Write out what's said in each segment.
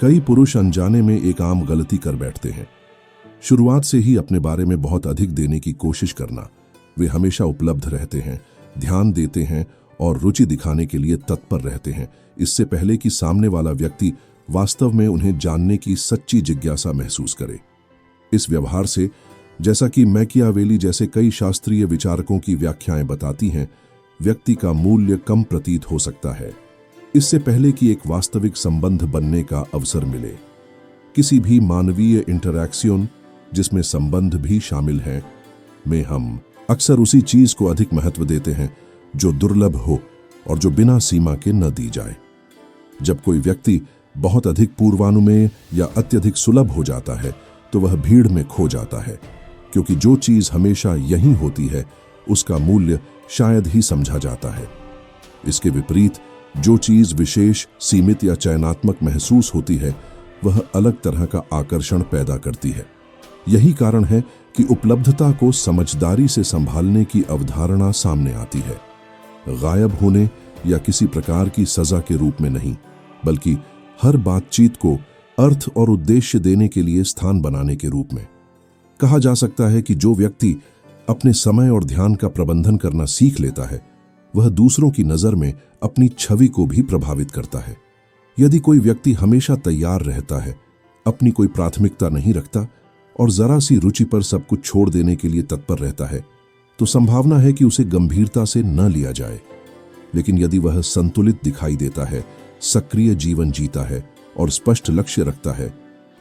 कई पुरुष अनजाने में एक आम गलती कर बैठते हैं। शुरुआत से ही अपने बारे में बहुत अधिक देने की कोशिश करना। वे हमेशा उपलब्ध रहते हैं, ध्यान देते हैं और रुचि दिखाने के लिए तत्पर रहते हैं, इससे पहले कि सामने वाला व्यक्ति वास्तव में उन्हें जानने की सच्ची जिज्ञासा महसूस करे। इस व्यवहार से, जैसा कि मैकियावेली जैसे कई शास्त्रीय विचारकों की व्याख्याएं बताती हैं, व्यक्ति का मूल्य कम प्रतीत हो सकता है, इससे पहले कि एक वास्तविक संबंध बनने का अवसर मिले। किसी भी मानवीय इंटरैक्शन, जिसमें संबंध भी शामिल है, में हम अक्सर उसी चीज को अधिक महत्व देते हैं जो दुर्लभ हो और जो बिना सीमा के न दी जाए। जब कोई व्यक्ति बहुत अधिक पूर्वानुमेय या अत्यधिक सुलभ हो जाता है तो वह भीड़ में खो जाता है, क्योंकि जो चीज हमेशा यहीं होती है उसका मूल्य शायद ही समझा जाता है। इसके विपरीत, जो चीज विशेष, सीमित या चयनात्मक महसूस होती है वह अलग तरह का आकर्षण पैदा करती है। यही कारण है कि उपलब्धता को समझदारी से संभालने की अवधारणा सामने आती है, गायब होने या किसी प्रकार की सजा के रूप में नहीं, बल्कि हर बातचीत को अर्थ और उद्देश्य देने के लिए स्थान बनाने के रूप में। कहा जा सकता है कि जो व्यक्ति अपने समय और ध्यान का प्रबंधन करना सीख लेता है, वह दूसरों की नजर में अपनी छवि को भी प्रभावित करता है। यदि कोई व्यक्ति हमेशा तैयार रहता है, अपनी कोई प्राथमिकता नहीं रखता और जरा सी रुचि पर सब कुछ छोड़ देने के लिए तत्पर रहता है, तो संभावना है कि उसे गंभीरता से न लिया जाए। लेकिन यदि वह संतुलित दिखाई देता है, सक्रिय जीवन जीता है और स्पष्ट लक्ष्य रखता है,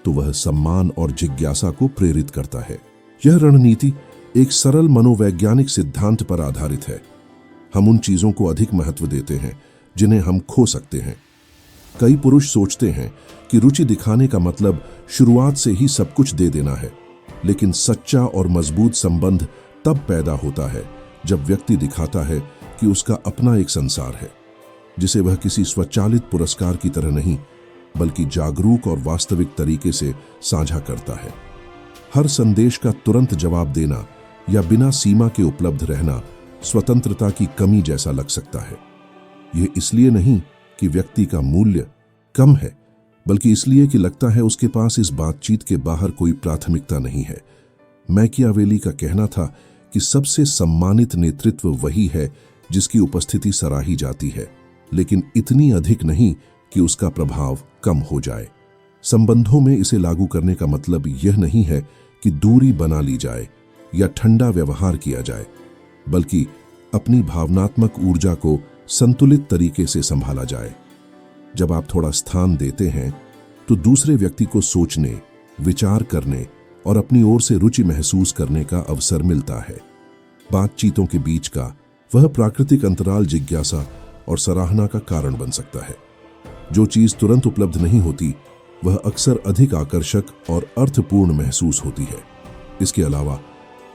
तो वह सम्मान और जिज्ञासा को प्रेरित करता है। यह रणनीति एक सरल मनोवैज्ञानिक सिद्धांत पर आधारित है। हम उन चीजों को अधिक महत्व देते हैं जिन्हें हम खो सकते हैं। कई पुरुष सोचते हैं कि रुचि दिखाने का मतलब शुरुआत से ही सब कुछ दे देना है, लेकिन सच्चा और मजबूत संबंध तब पैदा होता है जब व्यक्ति दिखाता है कि उसका अपना एक संसार है, जिसे वह किसी स्वचालित पुरस्कार की तरह नहीं, बल्कि जागरूक और वास्तविक तरीके से साझा करता है। हर संदेश का तुरंत जवाब देना या बिना सीमा के उपलब्ध रहना स्वतंत्रता की कमी जैसा लग सकता है। यह इसलिए नहीं कि व्यक्ति का मूल्य कम है, बल्कि इसलिए कि लगता है उसके पास इस बातचीत के बाहर कोई प्राथमिकता नहीं है। मैकियावेली का कहना था कि सबसे सम्मानित नेतृत्व वही है जिसकी उपस्थिति सराही जाती है, लेकिन इतनी अधिक नहीं कि उसका प्रभाव कम हो जाए। संबंधों में इसे लागू करने का मतलब यह नहीं है कि दूरी बना ली जाए या ठंडा व्यवहार किया जाए, बल्कि अपनी भावनात्मक ऊर्जा को संतुलित तरीके से संभाला जाए। जब आप थोड़ा स्थान देते हैं तो दूसरे व्यक्ति को सोचने, विचार करने और अपनी ओर से रुचि महसूस करने का अवसर मिलता है। बातचीतों के बीच का वह प्राकृतिक अंतराल जिज्ञासा और सराहना का कारण बन सकता है। जो चीज तुरंत उपलब्ध नहीं होती, वह अक्सर अधिक आकर्षक और अर्थपूर्ण महसूस होती है। इसके अलावा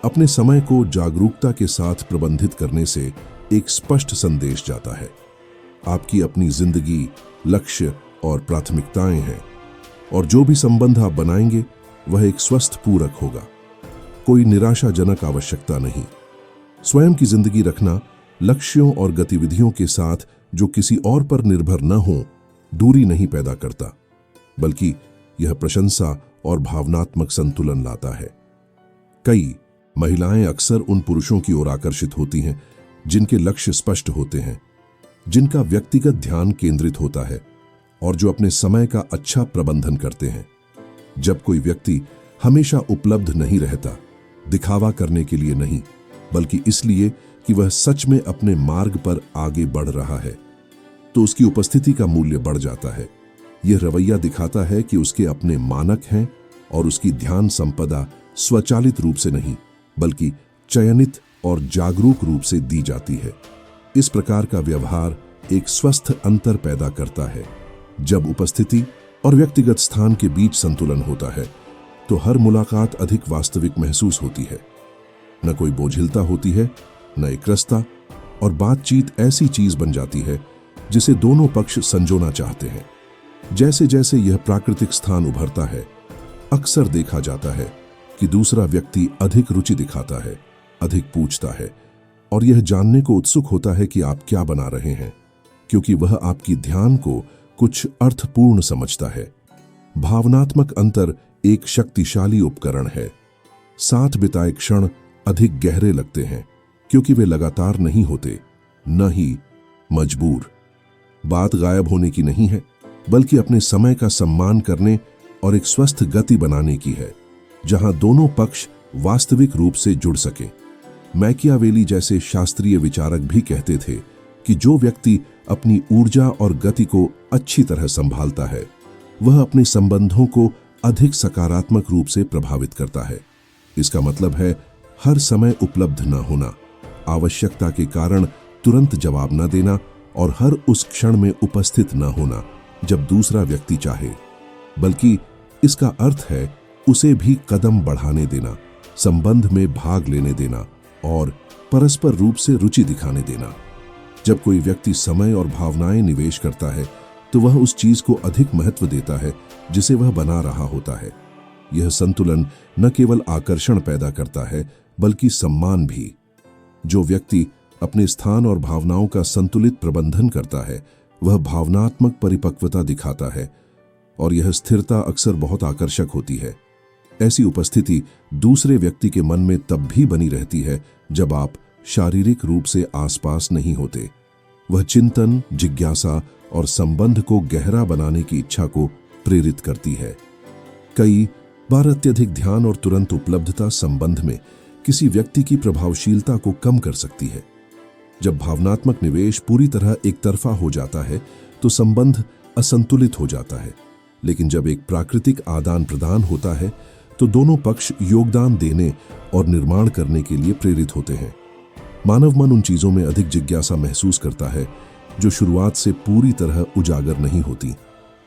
अपने समय को जागरूकता के साथ प्रबंधित करने से एक स्पष्ट संदेश जाता है। आपकी अपनी जिंदगी, लक्ष्य और प्राथमिकताएं हैं, और जो भी संबंध आप बनाएंगे वह एक स्वस्थ पूरक होगा, कोई निराशाजनक आवश्यकता नहीं। स्वयं की जिंदगी रखना लक्ष्यों और गतिविधियों के साथ जो किसी और पर निर्भर न हो, दूरी नहीं पैदा करता, बल्कि यह प्रशंसा और भावनात्मक संतुलन लाता है। कई महिलाएं अक्सर उन पुरुषों की ओर आकर्षित होती हैं जिनके लक्ष्य स्पष्ट होते हैं, जिनका व्यक्तिगत ध्यान केंद्रित होता है और जो अपने समय का अच्छा प्रबंधन करते हैं। जब कोई व्यक्ति हमेशा उपलब्ध नहीं रहता, दिखावा करने के लिए नहीं, बल्कि इसलिए कि वह सच में अपने मार्ग पर आगे बढ़ रहा है, तो उसकी उपस्थिति का मूल्य बढ़ जाता है। यह रवैया दिखाता है कि उसके अपने मानक हैं और उसकी ध्यान संपदा स्वचालित रूप से नहीं, बल्कि चयनित और जागरूक रूप से दी जाती है। इस प्रकार का व्यवहार एक स्वस्थ अंतर पैदा करता है। जब उपस्थिति और व्यक्तिगत स्थान के बीच संतुलन होता है, तो हर मुलाकात अधिक वास्तविक महसूस होती है। न कोई बोझिलता होती है, न एक रास्ता, और बातचीत ऐसी चीज बन जाती है जिसे दोनों पक्ष संजोना चाहते हैं। जैसे जैसे यह प्राकृतिक स्थान उभरता है, अक्सर देखा जाता है कि दूसरा व्यक्ति अधिक रुचि दिखाता है, अधिक पूछता है और यह जानने को उत्सुक होता है कि आप क्या बना रहे हैं, क्योंकि वह आपकी ध्यान को कुछ अर्थपूर्ण समझता है। भावनात्मक अंतर एक शक्तिशाली उपकरण है। साथ बिताए क्षण अधिक गहरे लगते हैं क्योंकि वे लगातार नहीं होते, न ही मजबूर। बात गायब होने की नहीं है, बल्कि अपने समय का सम्मान करने और एक स्वस्थ गति बनाने की है, जहां दोनों पक्ष वास्तविक रूप से जुड़ सकें। मैकियावेली जैसे शास्त्रीय विचारक भी कहते थे कि जो व्यक्ति अपनी ऊर्जा और गति को अच्छी तरह संभालता है, वह अपने संबंधों को अधिक सकारात्मक रूप से प्रभावित करता है। इसका मतलब है हर समय उपलब्ध न होना, आवश्यकता के कारण तुरंत जवाब न देना और हर उस क्षण में उपस्थित न होना जब दूसरा व्यक्ति चाहे, बल्कि इसका अर्थ है उसे भी कदम बढ़ाने देना, संबंध में भाग लेने देना और परस्पर रूप से रुचि दिखाने देना। जब कोई व्यक्ति समय और भावनाएं निवेश करता है तो वह उस चीज को अधिक महत्व देता है जिसे वह बना रहा होता है। यह संतुलन न केवल आकर्षण पैदा करता है बल्कि सम्मान भी। जो व्यक्ति अपने स्थान और भावनाओं का संतुलित प्रबंधन करता है वह भावनात्मक परिपक्वता दिखाता है और यह स्थिरता अक्सर बहुत आकर्षक होती है। ऐसी उपस्थिति दूसरे व्यक्ति के मन में तब भी बनी रहती है जब आप शारीरिक रूप से आसपास नहीं होते। वह चिंतन, जिज्ञासा और संबंध को गहरा बनाने की इच्छा को प्रेरित करती है। कई बार अत्यधिक ध्यान और तुरंत उपलब्धता संबंध में किसी व्यक्ति की प्रभावशीलता को कम कर सकती है। जब भावनात्मक निवेश पूरी तरह एक तरफा हो जाता है तो संबंध असंतुलित हो जाता है, लेकिन जब एक प्राकृतिक आदान प्रदान होता है तो दोनों पक्ष योगदान देने और निर्माण करने के लिए प्रेरित होते हैं। मानव मन उन चीजों में अधिक जिज्ञासा महसूस करता है जो शुरुआत से पूरी तरह उजागर नहीं होती।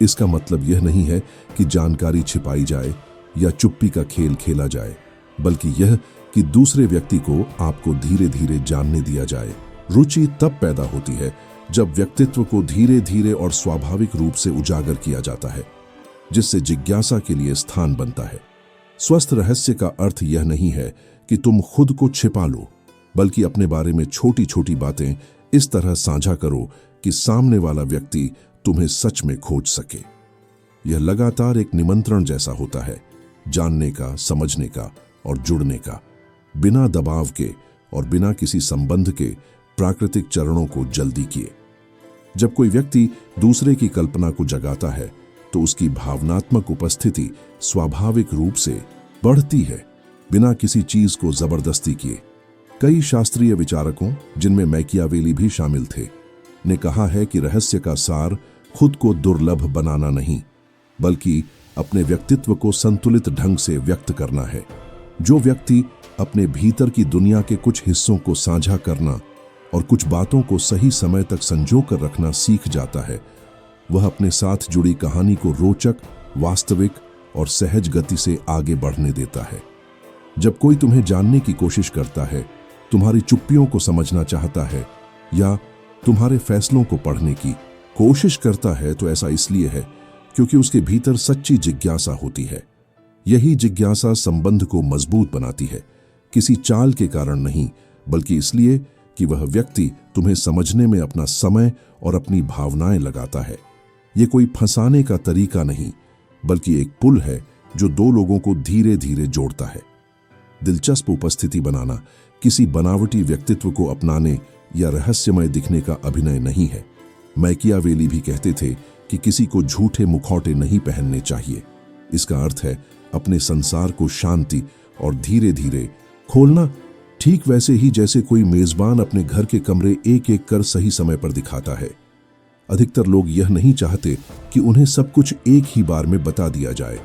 इसका मतलब यह नहीं है कि जानकारी छिपाई जाए या चुप्पी का खेल खेला जाए, बल्कि यह कि दूसरे व्यक्ति को आपको धीरे धीरे जानने दिया जाए। रुचि तब पैदा होती है जब व्यक्तित्व को धीरे धीरे और स्वाभाविक रूप से उजागर किया जाता है, जिससे जिज्ञासा के लिए स्थान बनता है। स्वस्थ रहस्य का अर्थ यह नहीं है कि तुम खुद को छिपा लो, बल्कि अपने बारे में छोटी छोटी बातें इस तरह साझा करो कि सामने वाला व्यक्ति तुम्हें सच में खोज सके। यह लगातार एक निमंत्रण जैसा होता है, जानने का, समझने का और जुड़ने का, बिना दबाव के और बिना किसी संबंध के प्राकृतिक चरणों को जल्दी किए। जब कोई व्यक्ति दूसरे की कल्पना को जगाता है तो उसकी भावनात्मक उपस्थिति स्वाभाविक रूप से बढ़ती है, बिना किसी चीज को जबरदस्ती किए। कई शास्त्रीय विचारकों, जिनमें मैकियावेली भी शामिल थे, ने कहा है कि रहस्य का सार खुद को दुर्लभ बनाना नहीं, बल्कि अपने व्यक्तित्व को संतुलित ढंग से व्यक्त करना है। जो व्यक्ति अपने भीतर की दुनिया के कुछ हिस्सों को साझा करना और कुछ बातों को सही समय तक संजो कर रखना सीख जाता है, वह अपने साथ जुड़ी कहानी को रोचक, वास्तविक और सहज गति से आगे बढ़ने देता है। जब कोई तुम्हें जानने की कोशिश करता है, तुम्हारी चुप्पियों को समझना चाहता है या तुम्हारे फैसलों को पढ़ने की कोशिश करता है, तो ऐसा इसलिए है क्योंकि उसके भीतर सच्ची जिज्ञासा होती है। यही जिज्ञासा संबंध को मजबूत बनाती है, किसी चाल के कारण नहीं, बल्कि इसलिए कि वह व्यक्ति तुम्हें समझने में अपना समय और अपनी भावनाएं लगाता है। ये कोई फंसाने का तरीका नहीं, बल्कि एक पुल है जो दो लोगों को धीरे धीरे जोड़ता है। दिलचस्प उपस्थिति बनाना किसी बनावटी व्यक्तित्व को अपनाने या रहस्यमय दिखने का अभिनय नहीं है। मैकियावेली भी कहते थे कि किसी को झूठे मुखौटे नहीं पहनने चाहिए। इसका अर्थ है अपने संसार को शांति और धीरे धीरे खोलना, ठीक वैसे ही जैसे कोई मेजबान अपने घर के कमरे एक एक कर सही समय पर दिखाता है। अधिकतर लोग यह नहीं चाहते कि उन्हें सब कुछ एक ही बार में बता दिया जाए।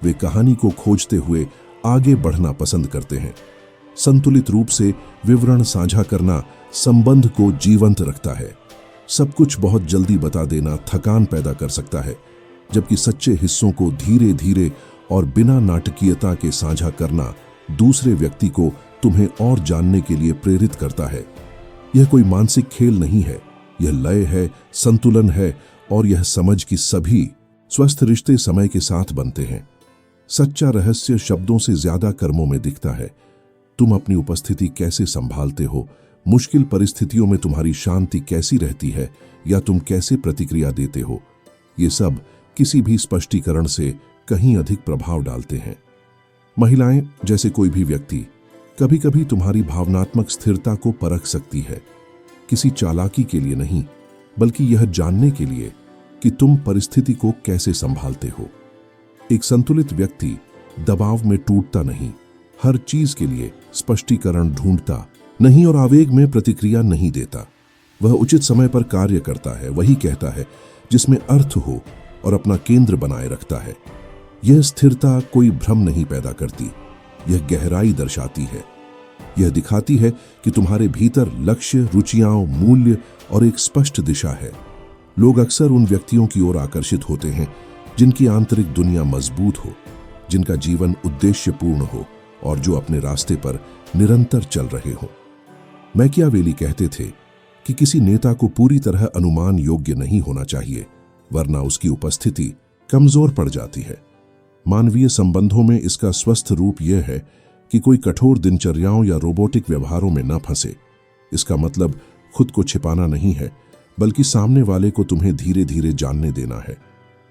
वे कहानी को खोजते हुए आगे बढ़ना पसंद करते हैं। संतुलित रूप से विवरण साझा करना संबंध को जीवंत रखता है। सब कुछ बहुत जल्दी बता देना थकान पैदा कर सकता है, जबकि सच्चे हिस्सों को धीरे धीरे और बिना नाटकीयता के साझा करना दूसरे व्यक्ति को तुम्हें और जानने के लिए प्रेरित करता है। यह कोई मानसिक खेल नहीं है, यह लय है, संतुलन है और यह समझ कि सभी स्वस्थ रिश्ते समय के साथ बनते हैं। सच्चा रहस्य शब्दों से ज्यादा कर्मों में दिखता है। तुम अपनी उपस्थिति कैसे संभालते हो, मुश्किल परिस्थितियों में तुम्हारी शांति कैसी रहती है या तुम कैसे प्रतिक्रिया देते हो, ये सब किसी भी स्पष्टीकरण से कहीं अधिक प्रभाव डालते हैं। महिलाएं जैसे कोई भी व्यक्ति कभी कभी तुम्हारी भावनात्मक स्थिरता को परख सकती है, किसी चालाकी के लिए नहीं, बल्कि यह जानने के लिए कि तुम परिस्थिति को कैसे संभालते हो। एक संतुलित व्यक्ति दबाव में टूटता नहीं, हर चीज के लिए स्पष्टीकरण ढूंढता नहीं और आवेग में प्रतिक्रिया नहीं देता। वह उचित समय पर कार्य करता है, वही कहता है जिसमें अर्थ हो और अपना केंद्र बनाए रखता है। यह स्थिरता कोई भ्रम नहीं पैदा करती, यह गहराई दर्शाती है। यह दिखाती है कि तुम्हारे भीतर लक्ष्य, रुचियां, मूल्य और एक स्पष्ट दिशा है। लोग अक्सर उन व्यक्तियों की ओर आकर्षित होते हैं जिनकी आंतरिक दुनिया मजबूत हो, जिनका जीवन उद्देश्यपूर्ण हो और जो अपने रास्ते पर निरंतर चल रहे हों। मैकियावेली कहते थे कि किसी नेता को पूरी तरह अनुमान योग्य नहीं होना चाहिए, वरना उसकी उपस्थिति कमजोर पड़ जाती है। मानवीय संबंधों में इसका स्वस्थ रूप यह है कि कोई कठोर दिनचर्याओं या रोबोटिक व्यवहारों में न फंसे। इसका मतलब खुद को छिपाना नहीं है, बल्कि सामने वाले को तुम्हें धीरे धीरे जानने देना है।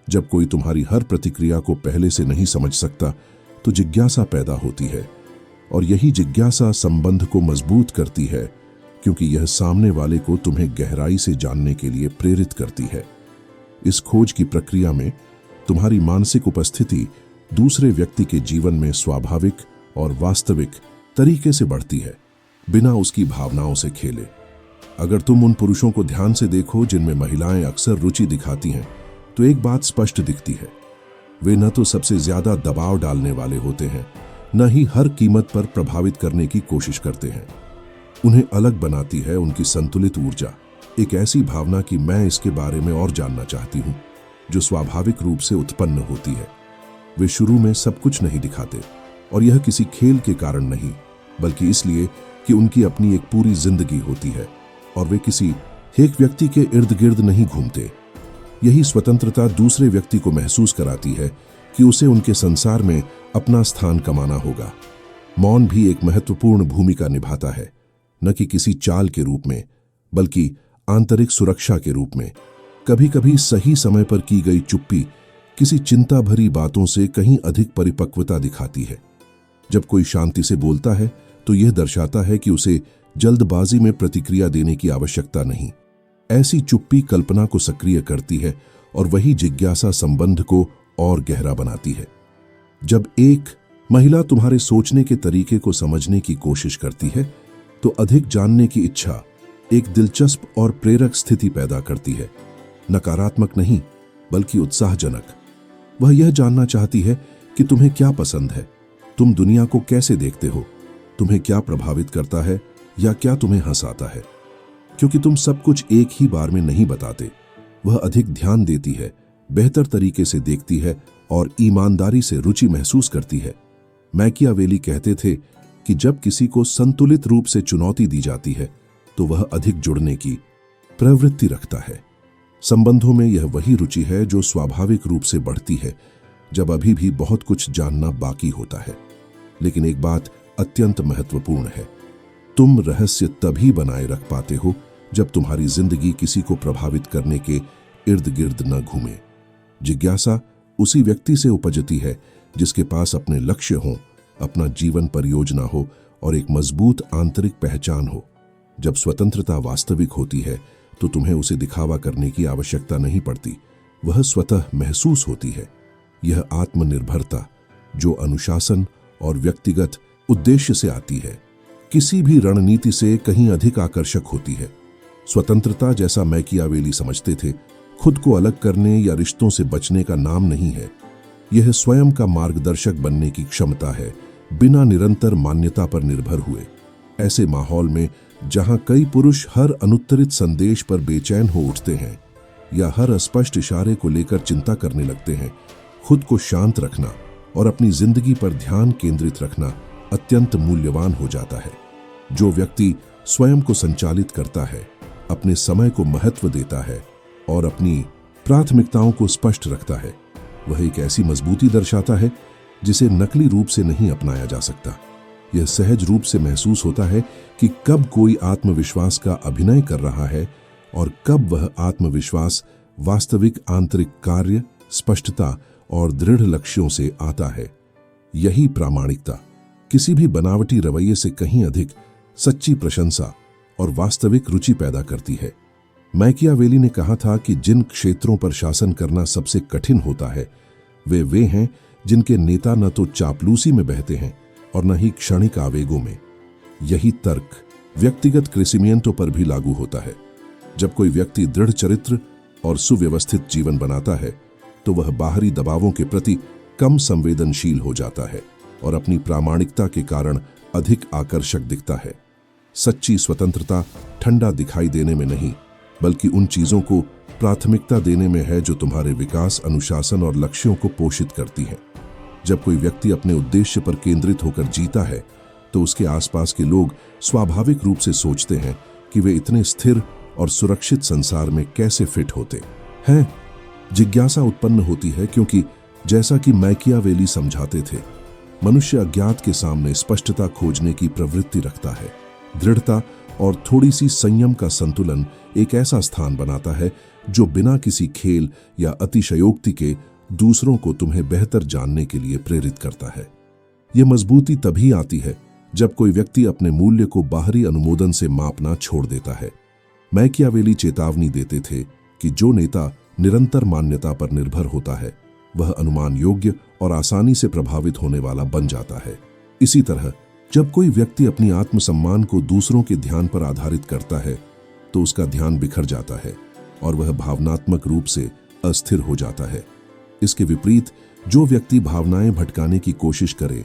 जब कोई तुम्हारी हर प्रतिक्रिया को पहले से नहीं समझ सकता तो जिज्ञासा पैदा होती है, और यही जिज्ञासा संबंध को मजबूत करती है, क्योंकि यह सामने वाले को तुम्हें गहराई से जानने के लिए प्रेरित करती है। इस खोज की प्रक्रिया में तुम्हारी मानसिक उपस्थिति दूसरे व्यक्ति के जीवन में स्वाभाविक और वास्तविक तरीके से बढ़ती है, बिना उसकी भावनाओं से खेले। अगर तुम उन पुरुषों को ध्यान से देखो जिनमें महिलाएं अक्सर रुचि दिखाती हैं, तो एक बात स्पष्ट दिखती है, वे न तो सबसे ज्यादा दबाव डालने वाले होते हैं, न ही हर कीमत पर प्रभावित करने की कोशिश करते हैं। उन्हें अलग बनाती है उनकी संतुलित ऊर्जा, एक ऐसी भावना कि मैं इसके बारे में और जानना चाहती हूं, जो स्वाभाविक रूप से उत्पन्न होती है। वे शुरू में सब कुछ नहीं दिखाते, और यह किसी खेल के कारण नहीं, बल्कि इसलिए कि उनकी अपनी एक पूरी जिंदगी होती है और वे किसी एक व्यक्ति के इर्द गिर्द नहीं घूमते। यही स्वतंत्रता दूसरे व्यक्ति को महसूस कराती है कि उसे उनके संसार में अपना स्थान कमाना होगा। मौन भी एक महत्वपूर्ण भूमिका निभाता है, न कि किसी चाल के रूप में, बल्कि आंतरिक सुरक्षा के रूप में। कभी कभी सही समय पर की गई चुप्पी किसी चिंता भरी बातों से कहीं अधिक परिपक्वता दिखाती है। जब कोई शांति से बोलता है तो यह दर्शाता है कि उसे जल्दबाजी में प्रतिक्रिया देने की आवश्यकता नहीं। ऐसी चुप्पी कल्पना को सक्रिय करती है और वही जिज्ञासा संबंध को और गहरा बनाती है। जब एक महिला तुम्हारे सोचने के तरीके को समझने की कोशिश करती है तो अधिक जानने की इच्छा एक दिलचस्प और प्रेरक स्थिति पैदा करती है, नकारात्मक नहीं बल्कि उत्साहजनक। वह यह जानना चाहती है कि तुम्हें क्या पसंद है, तुम दुनिया को कैसे देखते हो, तुम्हें क्या प्रभावित करता है या क्या तुम्हें हंसाता है। क्योंकि तुम सब कुछ एक ही बार में नहीं बताते, वह अधिक ध्यान देती है, बेहतर तरीके से देखती है और ईमानदारी से रुचि महसूस करती है। मैकियावेली कहते थे कि जब किसी को संतुलित रूप से चुनौती दी जाती है तो वह अधिक जुड़ने की प्रवृत्ति रखता है। संबंधों में यह वही रुचि है जो स्वाभाविक रूप से बढ़ती है जब अभी भी बहुत कुछ जानना बाकी होता है। लेकिन एक बात अत्यंत महत्वपूर्ण है, तुम रहस्य तभी बनाए रख पाते हो जब तुम्हारी जिंदगी किसी को प्रभावित करने के इर्द गिर्द न घूमे। जिज्ञासा उसी व्यक्ति से उपजती है जिसके पास अपने लक्ष्य हों, अपना जीवन परियोजना हो और एक मजबूत आंतरिक पहचान हो। जब स्वतंत्रता वास्तविक होती है तो तुम्हें उसे दिखावा करने की आवश्यकता नहीं पड़ती, वह स्वतः महसूस होती है। यह आत्मनिर्भरता जो अनुशासन और व्यक्तिगत उद्देश्य से आती है, किसी भी रणनीति से कहीं अधिक आकर्षक होती है। स्वतंत्रता, जैसा मैकियावेली समझते थे, खुद को अलग करने या रिश्तों से बचने का नाम नहीं है। यह स्वयं का मार्गदर्शक बनने की क्षमता है, बिना निरंतर मान्यता पर निर्भर हुए। ऐसे माहौल में जहां कई पुरुष हर अनुत्तरित संदेश पर बेचैन हो उठते हैं या हर अस्पष्ट इशारे को लेकर चिंता करने लगते हैं, खुद को शांत रखना और अपनी जिंदगी पर ध्यान केंद्रित रखना अत्यंत मूल्यवान हो जाता है। जो व्यक्ति स्वयं को संचालित करता है, अपने समय को महत्व देता है और अपनी प्राथमिकताओं को स्पष्ट रखता है, वह एक ऐसी मजबूती दर्शाता है जिसे नकली रूप से नहीं अपनाया जा सकता। यह सहज रूप से महसूस होता है कि कब कोई आत्मविश्वास का अभिनय कर रहा है और कब वह आत्मविश्वास वास्तविक आंतरिक कार्य स्पष्टता और दृढ़ लक्ष्यों से आता है। यही प्रामाणिकता किसी भी बनावटी रवैये से कहीं अधिक सच्ची प्रशंसा और वास्तविक रुचि पैदा करती है। मैकियावेली ने कहा था कि जिन क्षेत्रों पर शासन करना सबसे कठिन होता है वे हैं जिनके नेता न तो चापलूसी में बहते हैं और न ही क्षणिक आवेगों में। यही तर्क व्यक्तिगत क्रेसिमियंटों पर भी लागू होता है। जब कोई व्यक्ति दृढ़ चरित्र और सुव्यवस्थित जीवन बनाता है तो वह बाहरी दबावों के प्रति कम संवेदनशील हो जाता है और अपनी प्रामाणिकता के कारण अधिक आकर्षक दिखता है। सच्ची स्वतंत्रता ठंडा दिखाई देने में नहीं, बल्कि उन चीजों को प्राथमिकता देने में है जो तुम्हारे विकास, अनुशासन और लक्ष्यों को पोषित करती हैं। जब कोई व्यक्ति अपने उद्देश्य पर केंद्रित होकर जीता है तो उसके आसपास के लोग स्वाभाविक रूप से सोचते हैं कि वे इतने स्थिर और सुरक्षित संसार में कैसे फिट होते हैं। जिज्ञासा उत्पन्न होती है क्योंकि जैसा कि मैकियावेली समझाते थे, मनुष्य अज्ञात के सामने स्पष्टता खोजने की प्रवृत्ति रखता है। दृढ़ता और थोड़ी सी संयम का संतुलन एक ऐसा स्थान बनाता है जो बिना किसी खेल या अतिशयोक्ति के दूसरों को तुम्हें बेहतर जानने के लिए प्रेरित करता है। यह मजबूती तभी आती है जब कोई व्यक्ति अपने मूल्य को बाहरी अनुमोदन से मापना छोड़ देता है। मैकियावेली चेतावनी देते थे कि जो नेता निरंतर मान्यता पर निर्भर होता है वह अनुमान योग्य और आसानी से प्रभावित होने वाला बन जाता है। इसी तरह जब कोई व्यक्ति अपनी आत्मसम्मान को दूसरों के ध्यान पर आधारित करता है तो उसका ध्यान बिखर जाता है और वह भावनात्मक रूप से अस्थिर हो जाता है। इसके विपरीत जो व्यक्ति भावनाएं भटकाने की कोशिश करे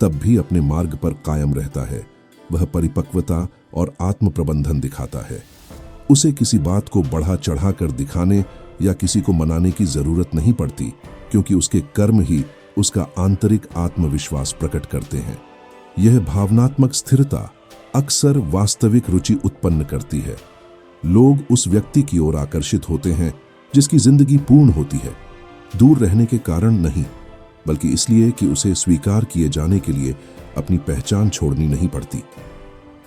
तब भी अपने मार्ग पर कायम रहता है, वह परिपक्वता और आत्म प्रबंधन दिखाता है। उसे किसी बात को बढ़ा चढ़ाकर दिखाने या किसी को मनाने की जरूरत नहीं पड़ती, क्योंकि उसके कर्म ही उसका आंतरिक आत्मविश्वास प्रकट करते हैं। यह भावनात्मक स्थिरता अक्सर वास्तविक रुचि उत्पन्न करती है। लोग उस व्यक्ति की ओर आकर्षित होते हैं जिसकी जिंदगी पूर्ण होती है, दूर रहने के कारण नहीं, बल्कि इसलिए कि उसे स्वीकार किए जाने के लिए अपनी पहचान छोड़नी नहीं पड़ती।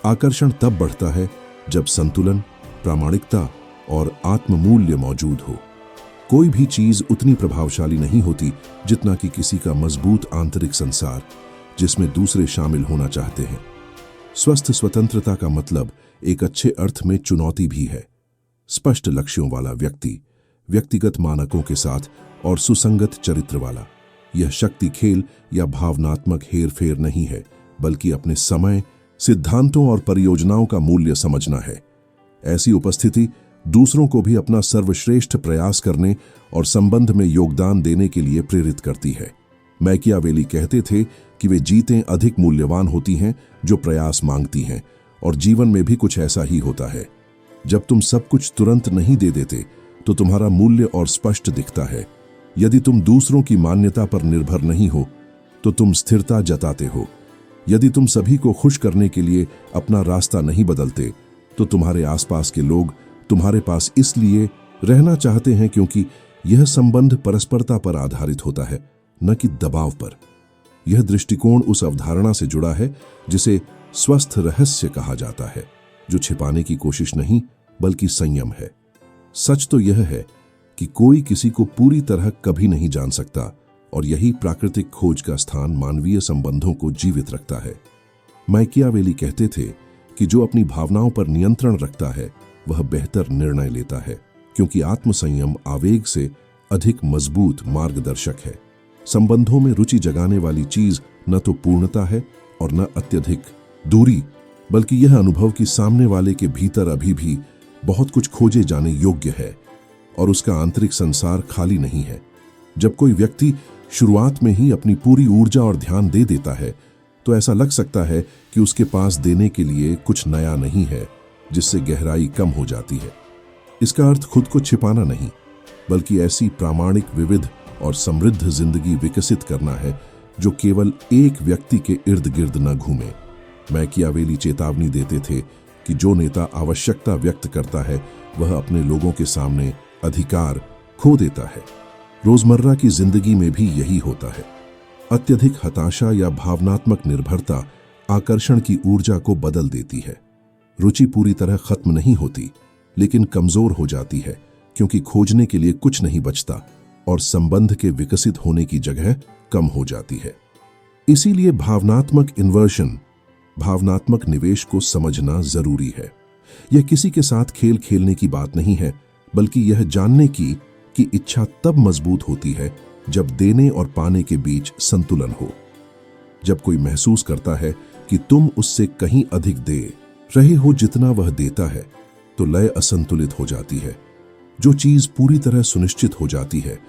आकर्षण तब बढ़ता है जब संतुलन, प्रामाणिकता और आत्ममूल्य मौजूद हो। कोई भी चीज उतनी प्रभावशाली नहीं होती जितना कि किसी का मजबूत आंतरिक संसार जिसमें दूसरे शामिल होना चाहते हैं। स्वस्थ स्वतंत्रता का मतलब एक अच्छे अर्थ में चुनौती भी है। स्पष्ट लक्ष्यों वाला व्यक्ति, व्यक्तिगत मानकों के साथ और सुसंगत चरित्र वाला। यह शक्ति खेल या भावनात्मक हेरफेर नहीं है, बल्कि अपने समय, सिद्धांतों और परियोजनाओं का मूल्य समझना है। ऐसी उपस्थिति दूसरों को भी अपना सर्वश्रेष्ठ प्रयास करने और संबंध में योगदान देने के लिए प्रेरित करती है। मैकियावेली कहते थे कि वे जीतें अधिक मूल्यवान होती हैं जो प्रयास मांगती हैं, और जीवन में भी कुछ ऐसा ही होता है। जब तुम सब कुछ तुरंत नहीं दे देते तो तुम्हारा मूल्य और स्पष्ट दिखता है। यदि तुम दूसरों की मान्यता पर निर्भर नहीं हो तो तुम स्थिरता जताते हो। यदि तुम सभी को खुश करने के लिए अपना रास्ता नहीं बदलते तो तुम्हारे आसपास के लोग तुम्हारे पास इसलिए रहना चाहते हैं क्योंकि यह संबंध परस्परता पर आधारित होता है, न कि दबाव पर। यह दृष्टिकोण उस अवधारणा से जुड़ा है जिसे स्वस्थ रहस्य कहा जाता है, जो छिपाने की कोशिश नहीं बल्कि संयम है। सच तो यह है कि कोई किसी को पूरी तरह कभी नहीं जान सकता, और यही प्राकृतिक खोज का स्थान मानवीय संबंधों को जीवित रखता है। मैकियावेली कहते थे कि जो अपनी भावनाओं पर नियंत्रण रखता है वह बेहतर निर्णय लेता है, क्योंकि आत्मसंयम आवेग से अधिक मजबूत मार्गदर्शक है। संबंधों में रुचि जगाने वाली चीज न तो पूर्णता है और न अत्यधिक दूरी, बल्कि यह अनुभव कि सामने वाले के भीतर अभी भी बहुत कुछ खोजे जाने योग्य है और उसका आंतरिक संसार खाली नहीं है। जब कोई व्यक्ति शुरुआत में ही अपनी पूरी ऊर्जा और ध्यान दे देता है तो ऐसा लग सकता है कि उसके पास देने के लिए कुछ नया नहीं है, जिससे गहराई कम हो जाती है। इसका अर्थ खुद को छिपाना नहीं, बल्कि ऐसी प्रामाणिक, विविध और समृद्ध जिंदगी विकसित करना है जो केवल एक व्यक्ति के इर्द गिर्द न घूमे। मैकियावेली चेतावनी देते थे कि जो नेता आवश्यकता व्यक्त करता है वह अपने लोगों के सामने अधिकार खो देता है। रोजमर्रा की जिंदगी में भी यही होता है। अत्यधिक हताशा या भावनात्मक निर्भरता आकर्षण की ऊर्जा को बदल देती है। रुचि पूरी तरह खत्म नहीं होती, लेकिन कमजोर हो जाती है, क्योंकि खोजने के लिए कुछ नहीं बचता और संबंध के विकसित होने की जगह कम हो जाती है। इसीलिए भावनात्मक इन्वर्शन, भावनात्मक निवेश को समझना जरूरी है। यह किसी के साथ खेल खेलने की बात नहीं है, बल्कि यह जानने की कि इच्छा तब मजबूत होती है जब देने और पाने के बीच संतुलन हो। जब कोई महसूस करता है कि तुम उससे कहीं अधिक दे रहे हो जितना वह देता है, तो लय असंतुलित हो जाती है। जो चीज पूरी तरह सुनिश्चित हो जाती है,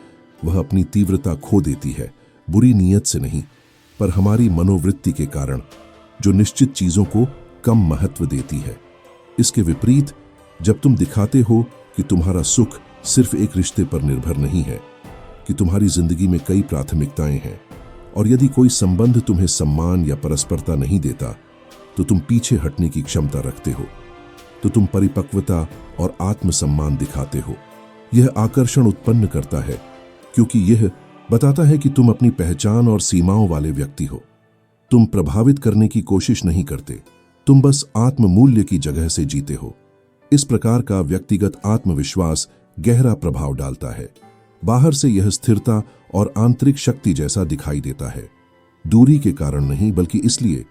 वह अपनी तीव्रता खो देती है, बुरी नीयत से नहीं, पर हमारी मनोवृत्ति के कारण, जो निश्चित चीजों को कम महत्व देती है। इसके विपरीत, जब तुम दिखाते हो कि तुम्हारा सुख सिर्फ एक रिश्ते पर निर्भर नहीं है, कि तुम्हारी जिंदगी में कई प्राथमिकताएं हैं, और यदि कोई संबंध तुम्हें सम्मान या परस्परता नहीं देता, तो तुम पीछे हटने की क्षमता रखते हो, तो तुम परिपक्वता और आत्मसम्मान दिखाते हो। यह आकर्षण उत्पन्न करता है, क्योंकि यह बताता है कि तुम अपनी पहचान और सीमाओं वाले व्यक्ति हो। तुम प्रभावित करने की कोशिश नहीं करते, तुम बस आत्ममूल्य की जगह से जीते हो। इस प्रकार का व्यक्तिगत आत्मविश्वास गहरा प्रभाव डालता है। बाहर से यह स्थिरता और आंतरिक शक्ति जैसा दिखाई देता है, दूरी के कारण नहीं, बल्कि इसलिए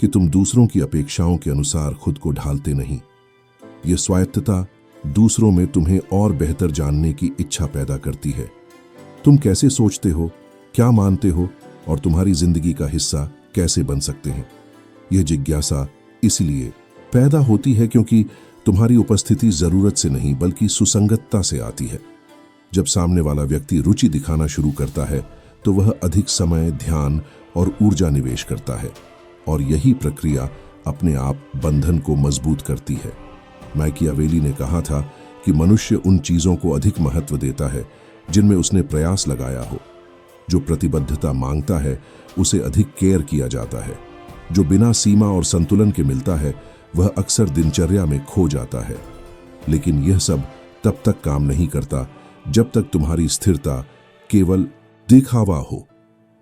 कि तुम दूसरों की अपेक्षाओं के अनुसार खुद को ढालते नहीं। यह स्वायत्तता दूसरों में तुम्हें और बेहतर जानने की इच्छा पैदा करती है। तुम कैसे सोचते हो, क्या मानते हो, और तुम्हारी जिंदगी का हिस्सा कैसे बन सकते हैं। यह जिज्ञासा इसलिए पैदा होती है क्योंकि तुम्हारी उपस्थिति जरूरत से नहीं, बल्कि सुसंगतता से आती है। जब सामने वाला व्यक्ति रुचि दिखाना शुरू करता है, तो वह अधिक समय, ध्यान और ऊर्जा निवेश करता है, और यही प्रक्रिया अपने आप बंधन को मजबूत करती है। मैकियावेली ने कहा था कि मनुष्य उन चीजों को अधिक महत्व देता है जिनमें उसने प्रयास लगाया हो। जो प्रतिबद्धता मांगता है, उसे अधिक केयर किया जाता है। जो बिना सीमा और संतुलन के मिलता है, वह अक्सर दिनचर्या में खो जाता है। लेकिन यह सब तब तक काम नहीं करता जब तक तुम्हारी स्थिरता केवल दिखावा हो।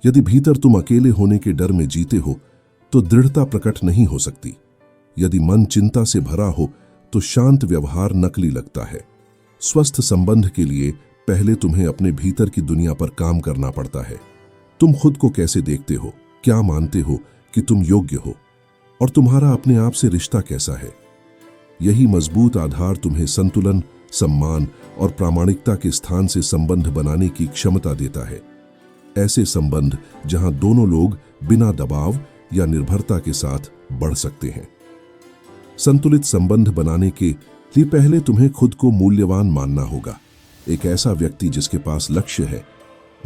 यदि भीतर तुम अकेले होने के डर में जीते हो, तो दृढ़ता प्रकट नहीं हो सकती। यदि मन चिंता से भरा हो, तो शांत व्यवहार नकली लगता है। स्वस्थ संबंध के लिए पहले तुम्हें अपने भीतर की दुनिया पर काम करना पड़ता है। तुम खुद को कैसे देखते हो, क्या मानते हो कि तुम योग्य हो, और तुम्हारा अपने आप से रिश्ता कैसा है। यही मजबूत आधार तुम्हें संतुलन, सम्मान और प्रामाणिकता के स्थान से संबंध बनाने की क्षमता देता है। ऐसे संबंध जहां दोनों लोग बिना दबाव या निर्भरता के साथ बढ़ सकते हैं। संतुलित संबंध बनाने के लिए पहले तुम्हें खुद को मूल्यवान मानना होगा। एक ऐसा व्यक्ति जिसके पास लक्ष्य है,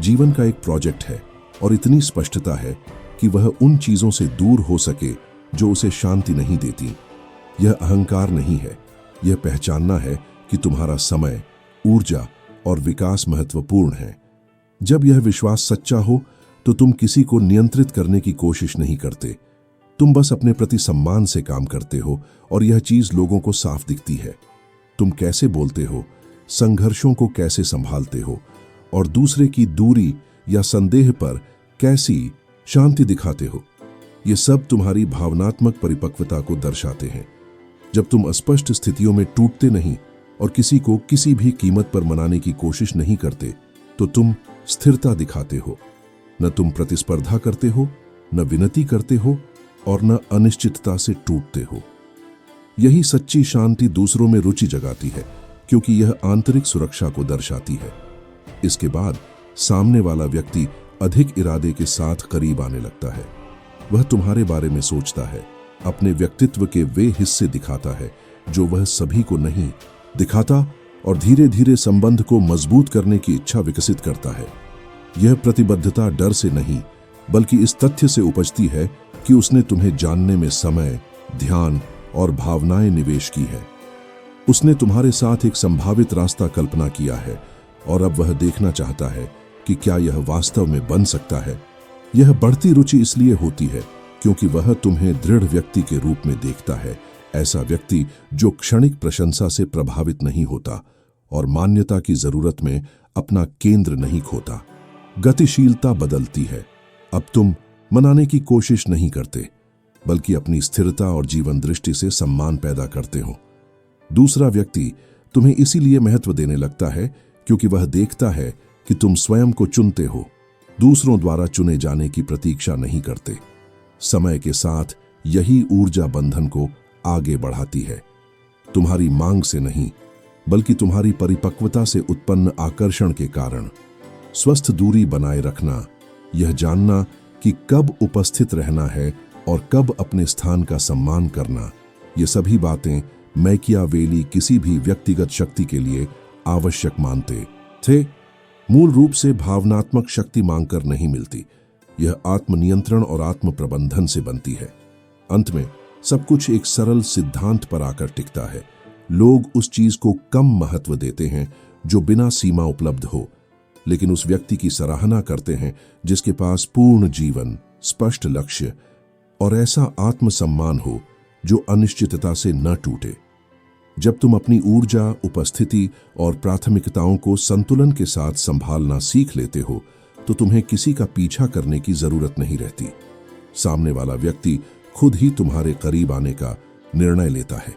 जीवन का एक प्रोजेक्ट है, और इतनी स्पष्टता है कि वह उन चीजों से दूर हो सके जो उसे शांति नहीं देती। यह अहंकार नहीं है, यह पहचानना है कि तुम्हारा समय, ऊर्जा और विकास महत्वपूर्ण है। जब यह विश्वास सच्चा हो, तो तुम किसी को नियंत्रित करने की कोशिश नहीं करते। तुम बस अपने प्रति सम्मान से काम करते हो, और यह चीज लोगों को साफ दिखती है। तुम कैसे बोलते हो, संघर्षों को कैसे संभालते हो, और दूसरे की दूरी या संदेह पर कैसी शांति दिखाते हो। ये सब तुम्हारी भावनात्मक परिपक्वता को दर्शाते हैं। जब तुम अस्पष्ट स्थितियों में टूटते नहीं और किसी को किसी भी कीमत पर मनाने की कोशिश नहीं करते, तो तुम स्थिरता दिखाते हो। न तुम प्रतिस्पर्धा करते हो, न विनती करते हो, और न अनिश्चितता से टूटते हो। यही सच्ची शांति दूसरों में रुचि जगाती है, क्योंकि यह आंतरिक सुरक्षा को दर्शाती है। इसके बाद सामने वाला व्यक्ति अधिक इरादे के साथ करीब आने लगता है। वह तुम्हारे बारे में सोचता है, अपने व्यक्तित्व के वे हिस्से दिखाता है जो वह सभी को नहीं दिखाता, और धीरे धीरे संबंध को मजबूत करने की इच्छा विकसित करता है। यह प्रतिबद्धता डर से नहीं, बल्कि इस तथ्य से उपजती है कि उसने तुम्हें जानने में समय, ध्यान और भावनाएं निवेश की है। उसने तुम्हारे साथ एक संभावित रास्ता कल्पना किया है, और अब वह देखना चाहता है कि क्या यह वास्तव में बन सकता है। यह बढ़ती रुचि इसलिए होती है क्योंकि वह तुम्हें दृढ़ व्यक्ति के रूप में देखता है, ऐसा व्यक्ति जो क्षणिक प्रशंसा से प्रभावित नहीं होता और मान्यता की जरूरत में अपना केंद्र नहीं खोता। गतिशीलता बदलती है। अब तुम मनाने की कोशिश नहीं करते, बल्कि अपनी स्थिरता और जीवन दृष्टि से सम्मान पैदा करते हो। दूसरा व्यक्ति तुम्हें इसीलिए महत्व देने लगता है क्योंकि वह देखता है कि तुम स्वयं को चुनते हो, दूसरों द्वारा चुने जाने की प्रतीक्षा नहीं करते। समय के साथ यही ऊर्जा बंधन को आगे बढ़ाती है, तुम्हारी मांग से नहीं बल्कि तुम्हारी परिपक्वता से उत्पन्न आकर्षण के कारण। स्वस्थ दूरी बनाए रखना, यह जानना कि कब उपस्थित रहना है और कब अपने स्थान का सम्मान करना, ये सभी बातें मैकियावेली किसी भी व्यक्तिगत शक्ति के लिए आवश्यक मानते थे। मूल रूप से भावनात्मक शक्ति मांगकर नहीं मिलती, यह आत्मनियंत्रण और आत्म प्रबंधन से बनती है। अंत में सब कुछ एक सरल सिद्धांत पर आकर टिकता है। लोग उस चीज को कम महत्व देते हैं जो बिना सीमा उपलब्ध हो, लेकिन उस व्यक्ति की सराहना करते हैं जिसके पास पूर्ण जीवन, स्पष्ट लक्ष्य और ऐसा आत्मसम्मान हो जो अनिश्चितता से न टूटे। जब तुम अपनी ऊर्जा, उपस्थिति और प्राथमिकताओं को संतुलन के साथ संभालना सीख लेते हो, तो तुम्हें किसी का पीछा करने की जरूरत नहीं रहती। सामने वाला व्यक्ति खुद ही तुम्हारे करीब आने का निर्णय लेता है,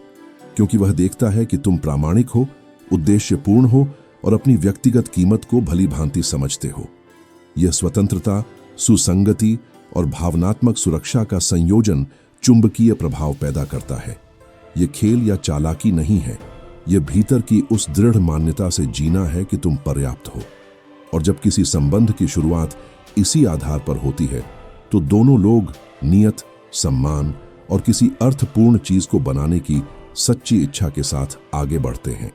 क्योंकि वह देखता है कि तुम प्रामाणिक हो, उद्देश्यपूर्ण हो और अपनी व्यक्तिगत कीमत को भली भांति समझते हो। यह स्वतंत्रता, सुसंगति और भावनात्मक सुरक्षा का संयोजन चुंबकीय प्रभाव पैदा करता है। यह खेल या चालाकी नहीं है, यह भीतर की उस दृढ़ मान्यता से जीना है कि तुम पर्याप्त हो। और जब किसी संबंध की शुरुआत इसी आधार पर होती है, तो दोनों लोग नियत, सम्मान और किसी अर्थपूर्ण चीज को बनाने की सच्ची इच्छा के साथ आगे बढ़ते हैं।